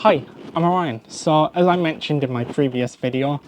Hi, I'm Orion. So as I mentioned in my previous video,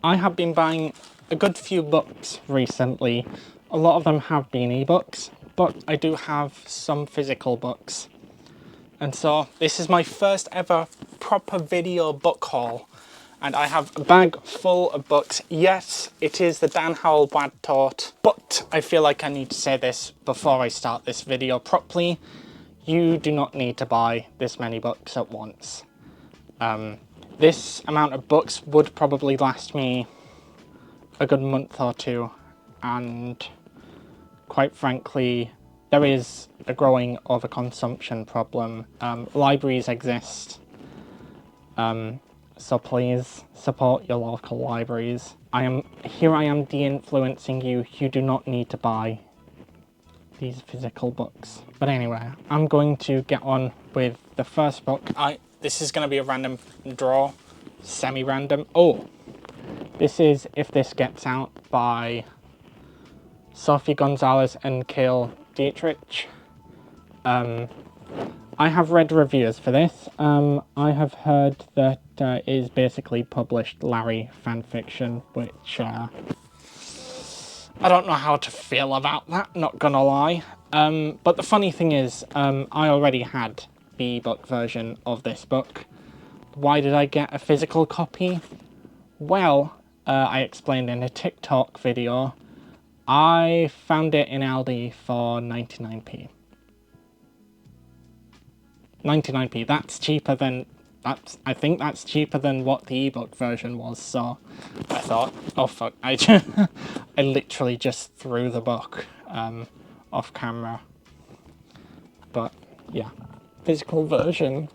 I have been buying a good few books recently. A lot of them have been ebooks, but I do have some physical books. And so this is my first ever proper video book haul. And I have a bag full of books. Yes, it is the Dan Howell Bad Taught, but I feel like I need to say this before I start this video properly. You do not need to buy this many books at once. This amount of books would probably last me a good month or two, and quite frankly, there is a growing overconsumption problem. Libraries exist, so please support your local libraries. I am de-influencing you. You do not need to buy these physical books. But anyway, I'm going to get on with the first book. This is going to be a random draw, semi-random. Oh, this is If This Gets Out by Sophie Gonzalez and Kale Dietrich. I have read reviews for this. I have heard that it is basically published Larry fanfiction, which I don't know how to feel about that, not gonna lie. But the funny thing is, I already had the ebook version of this book. Why did I get a physical copy? Well, I explained in a TikTok video. I found it in Aldi for 99p. 99p, that's cheaper than, I think that's cheaper than what the ebook version was, so I thought, oh fuck, I literally just threw the book off camera. But yeah, physical version.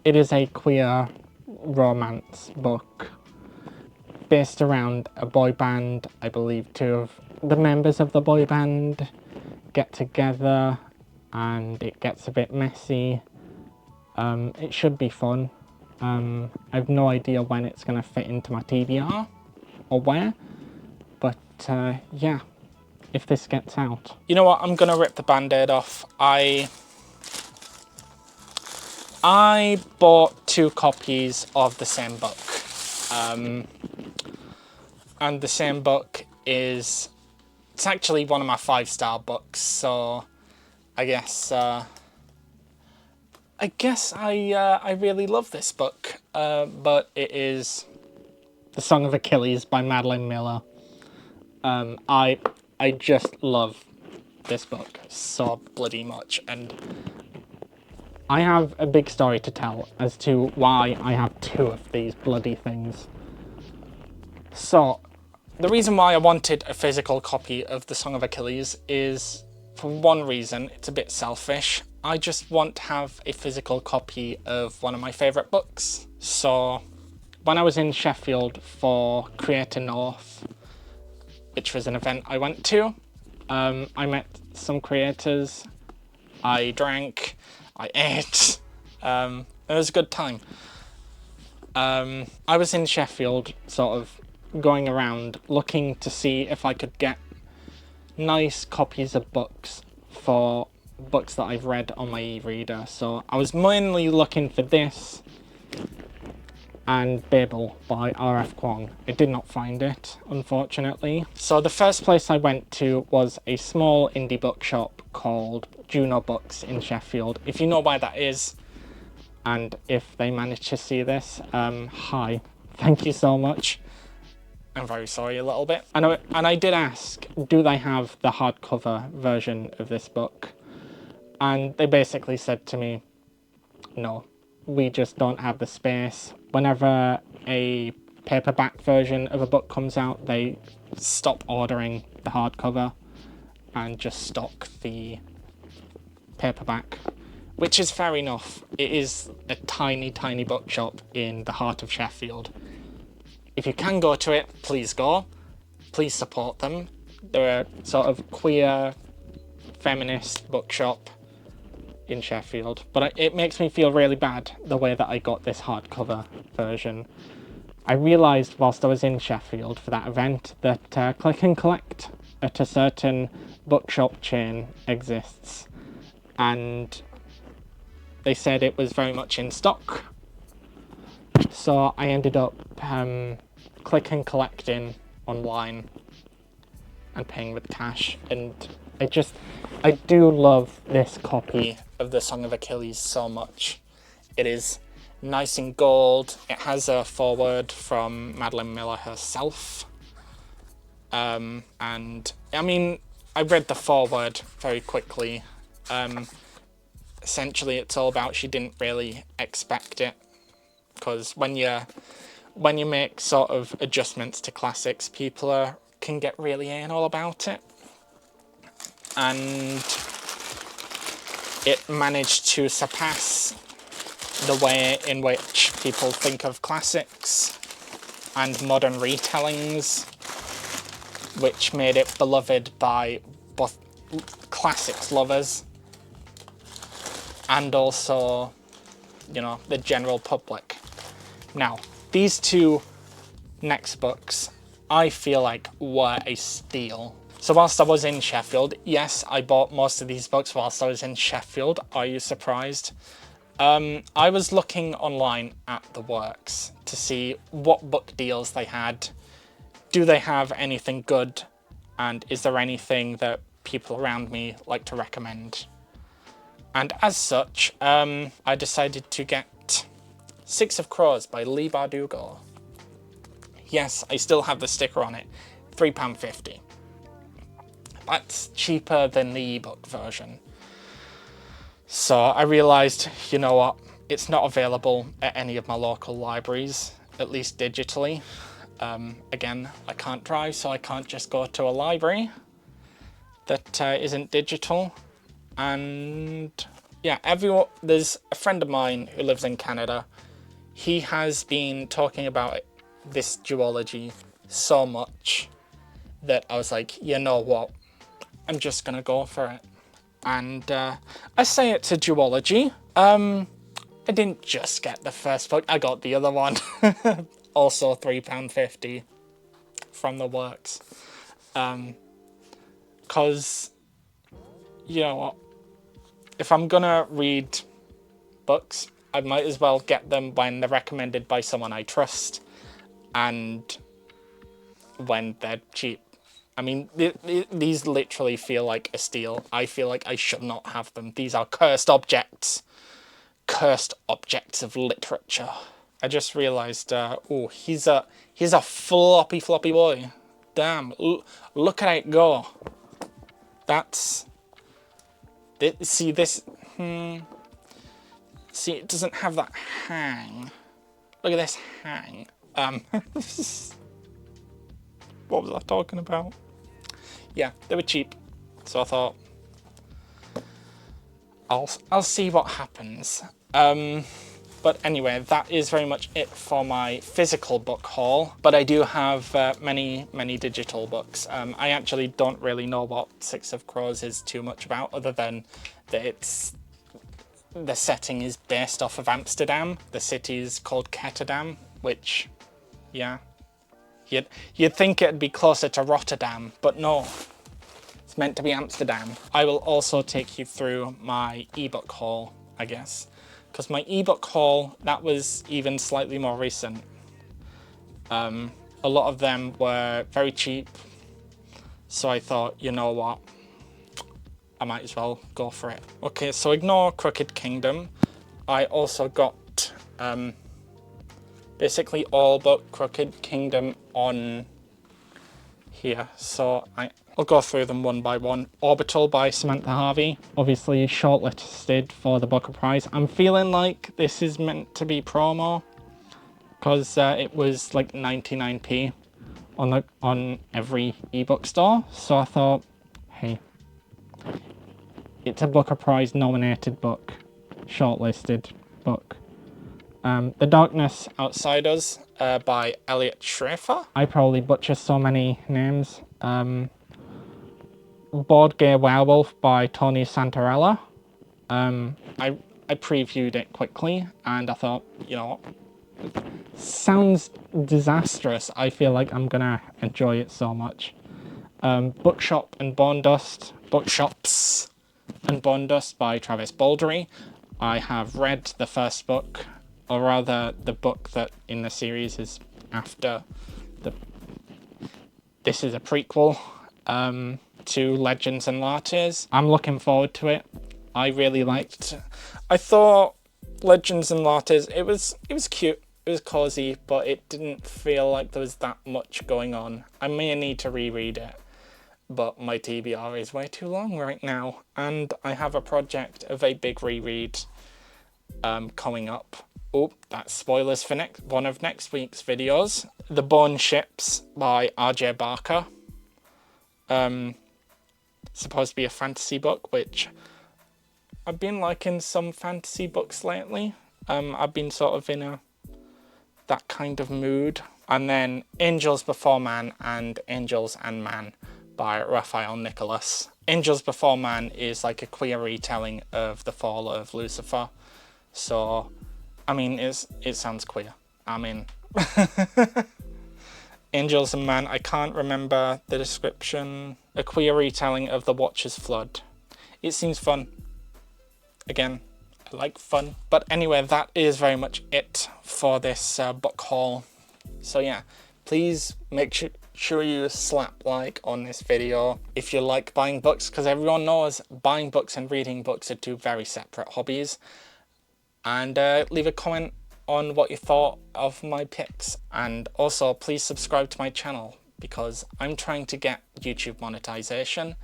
It is a queer romance book based around a boy band. I believe two of the members of the boy band get together and it gets a bit messy. It should be fun. I have no idea when it's going to fit into my TBR or where, but yeah, If This Gets Out. You know what, I'm going to rip the band-aid off. I bought 2 copies of the same book, and the same book it's actually one of my 5-star books, so I guess I really love this book, but it is The Song of Achilles by Madeline Miller. I just love this book so bloody much, and I have a big story to tell as to why I have 2 of these bloody things. So, the reason why I wanted a physical copy of The Song of Achilles is, for one reason, it's a bit selfish. I just want to have a physical copy of one of my favourite books. So, when I was in Sheffield for Creator North, which was an event I went to, I met some creators, I drank, I ate, it was a good time. I was in Sheffield, sort of going around looking to see if I could get nice copies of books for books that I've read on my e-reader. So I was mainly looking for this and Babel by R.F. Kuang. I did not find it, unfortunately. So the first place I went to was a small indie bookshop called Juno Books in Sheffield. If you know where that is, and if they manage to see this, hi, thank you so much. I'm very sorry a little bit. And I did ask, do they have the hardcover version of this book? And they basically said to me, no, we just don't have the space. Whenever a paperback version of a book comes out, they stop ordering the hardcover and just stock the paperback, which is fair enough. It is a tiny, tiny bookshop in the heart of Sheffield. If you can go to it, please go. Please support them. They're a sort of queer, feminist bookshop in Sheffield. But it makes me feel really bad the way that I got this hardcover version. I realised whilst I was in Sheffield for that event that Click and Collect at a certain bookshop chain exists. And they said it was very much in stock. So I ended up click and collecting online and paying with cash. And I do love this copy of the Song of Achilles so much. It is nice in gold. It has a foreword from Madeline Miller herself. And I mean, I read the foreword very quickly. Essentially, it's all about she didn't really expect it, because when you make sort of adjustments to classics, people can get really anal about it, and it managed to surpass the way in which people think of classics and modern retellings, which made it beloved by both classics lovers and also, you know, the general public. Now, these two next books, I feel like were a steal. So whilst I was in Sheffield, yes, I bought most of these books whilst I was in Sheffield. Are you surprised? I was looking online at the works to see what book deals they had. Do they have anything good? And is there anything that people around me like to recommend? And as such, I decided to get Six of Crows by Leigh Bardugo. Yes, I still have the sticker on it, £3.50. That's cheaper than the ebook version. So I realised, you know what, it's not available at any of my local libraries, at least digitally. Again, I can't drive, so I can't just go to a library that isn't digital. And yeah, there's a friend of mine who lives in Canada. He has been talking about this duology so much that I was like, you know what, I'm just gonna go for it. And I say it's a duology. I didn't just get the first book, I got the other one. Also £3.50 from the works. Because, you know what, if I'm gonna read books, I might as well get them when they're recommended by someone I trust and when they're cheap. I mean, these literally feel like a steal. I feel like I should not have them. These are cursed objects. Cursed objects of literature. I just realised, oh, he's a floppy boy. Damn, look at it go. That's... See, this... See, it doesn't have that hang. Look at this hang. What was I talking about? Yeah, they were cheap. So I thought, I'll see what happens. But anyway, that is very much it for my physical book haul. But I do have many digital books. I actually don't really know what Six of Crows is too much about, other than that the setting is based off of Amsterdam. The city is called Ketterdam, which, yeah, you'd think it'd be closer to Rotterdam, but no. It's meant to be Amsterdam. I will also take you through my ebook haul, I guess. Because my ebook haul, that was even slightly more recent. A lot of them were very cheap. So I thought, you know what? I might as well go for it. Okay, so ignore Crooked Kingdom. I also got basically all but Crooked Kingdom on here. So I'll go through them one by one. Orbital by Samantha Harvey, obviously shortlisted for the Booker Prize. I'm feeling like this is meant to be promo because it was like 99p on every ebook store. So I thought, hey, it's a Booker Prize nominated book, shortlisted book. The Darkness Outside Us by Elliot Schrafer. I probably butcher so many names. Board Game Werewolf by Tony Santarella. I previewed it quickly and I thought, you know, sounds disastrous. I feel like I'm gonna enjoy it so much. Bookshop and Bone Dust. Bookshops and Bone Dust by Travis Baldry. I have read the first book, or rather the book that in the series is after the... This is a prequel to Legends and Lattes. I'm looking forward to it. I really liked... I thought Legends and Lattes, it was cute, it was cozy, but it didn't feel like there was that much going on. I may need to reread it, but my TBR is way too long right now, and I have a project of a big reread coming up. Oh, that's spoilers for one of next week's videos. The Bone Ships by R.J. Barker. Supposed to be a fantasy book, which I've been liking some fantasy books lately. I've been sort of in that kind of mood. And then Angels Before Man and Angels and Man by Raphael Nicholas. Angels Before Man is like a queer retelling of the fall of Lucifer. So, I mean, it sounds queer. I mean, Angels and Man, I can't remember the description. A queer retelling of the Watcher's Flood. It seems fun. Again, I like fun. But anyway, that is very much it for this book haul. So yeah, please make sure you slap like on this video if you like buying books, because everyone knows buying books and reading books are two very separate hobbies. And leave a comment on what you thought of my picks. And also, please subscribe to my channel, because I'm trying to get YouTube monetization,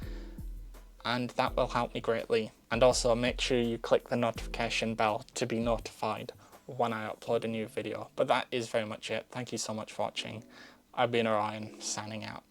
and that will help me greatly. And also make sure you click the notification bell to be notified when I upload a new video. But that is very much it. Thank you so much for watching. I've been Orion, signing out.